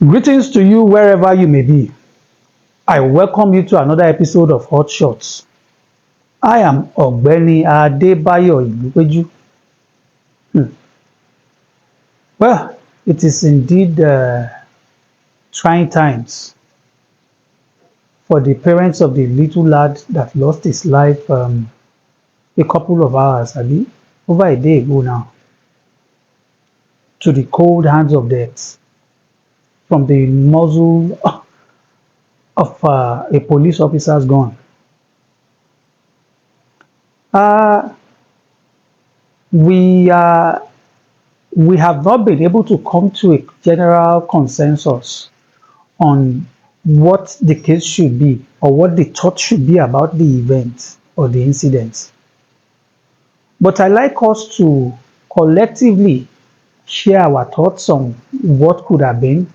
Greetings to you wherever you may be. I welcome you to another episode of Hot Shots. I am Ọ̀gbẹ́ni Adébáyọ̀ Ìlúpéjú. Well, it is indeed trying times for the parents of the little lad that lost his life a couple of hours, over a day ago now, to the cold hands of death from the muzzle of a police officer's gun. Uh, we we have not been able to come to a general consensus on what the case should be or what the thought should be about the event or the incident. But I like us to collectively share our thoughts on what could have been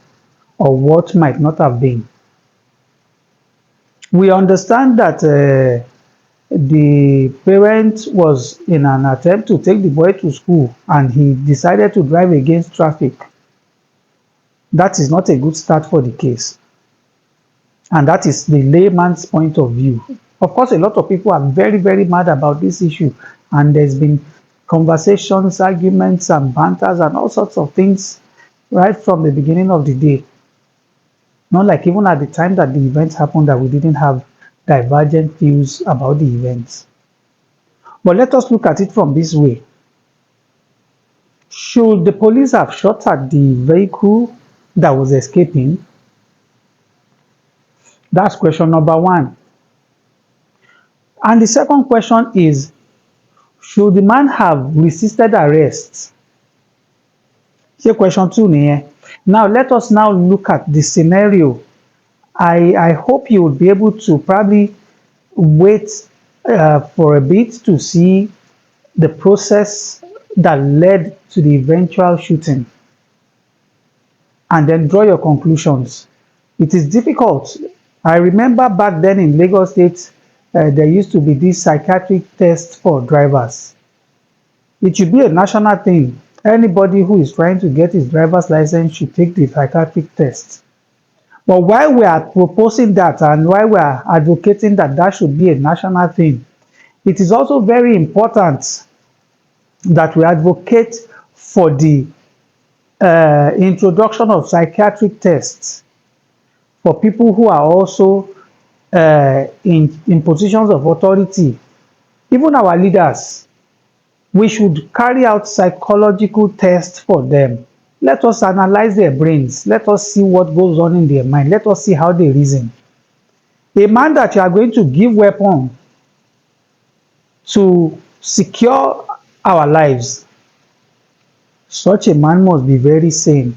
or what might not have been. We understand that the parent was in an attempt to take the boy to school and he decided to drive against traffic. That is not a good start for the case. And that is the layman's point of view. Of course, a lot of people are very, very mad about this issue. And there's been conversations, arguments, and banters, and all sorts of things right from the beginning of the day. Not like even at the time that the event happened that we didn't have divergent views about the events. But let us look at it from this way. Should the police have shot at the vehicle that was escaping? That's question number one. And the second question is, should the man have resisted arrest? Here, question two. Now, let us now look at the scenario. I hope you will be able to probably wait for a bit to see the process that led to the eventual shooting and then draw your conclusions. It is difficult. I remember back then in Lagos State, there used to be this psychiatric test for drivers. It should be a national thing. Anybody who is trying to get his driver's license should take the psychiatric test. But while we are proposing that and while we are advocating that that should be a national thing, it is also very important that we advocate for the introduction of psychiatric tests for people who are also in positions of authority. Even our leaders, we should carry out psychological tests for them. Let us analyze their brains. Let us see what goes on in their mind. Let us see how they reason. A man that you are going to give weapon to secure our lives, such a man must be very sane.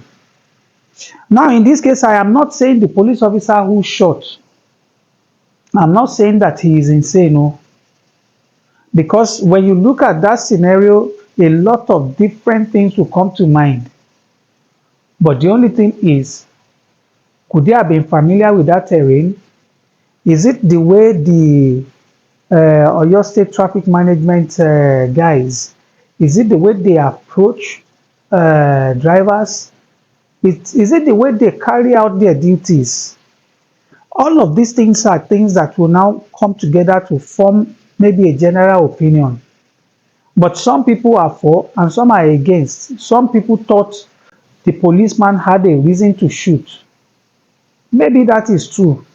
Now, in this case, I am not saying the police officer who shot, I'm not saying that he is insane, no. Because when you look at that scenario, a lot of different things will come to mind. But the only thing is, could they have been familiar with that terrain? Is it the way the Oyo State Traffic Management guys, is it the way they approach drivers? Is it the way they carry out their duties? All of these things are things that will now come together to form maybe a general opinion. But some people are for and some are against. Some people thought the policeman had a reason to shoot. Maybe that is true.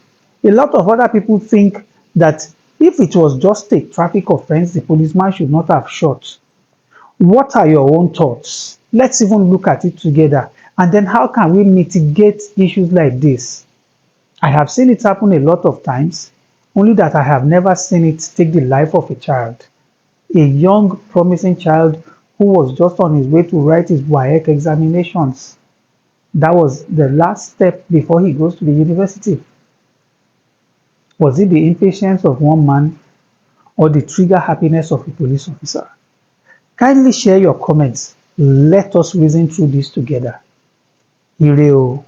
A lot of other people think that if it was just a traffic offense, the policeman should not have shot. What are your own thoughts? Let's even look at it together. And then how can we mitigate issues like this? I have seen it happen a lot of times, only that I have never seen it take the life of a child. A young, promising child who was just on his way to write his WAEC examinations. That was the last step before he goes to the university. Was it the impatience of one man or the trigger happiness of a police officer? Kindly share your comments. Let us reason through this together. Ire o.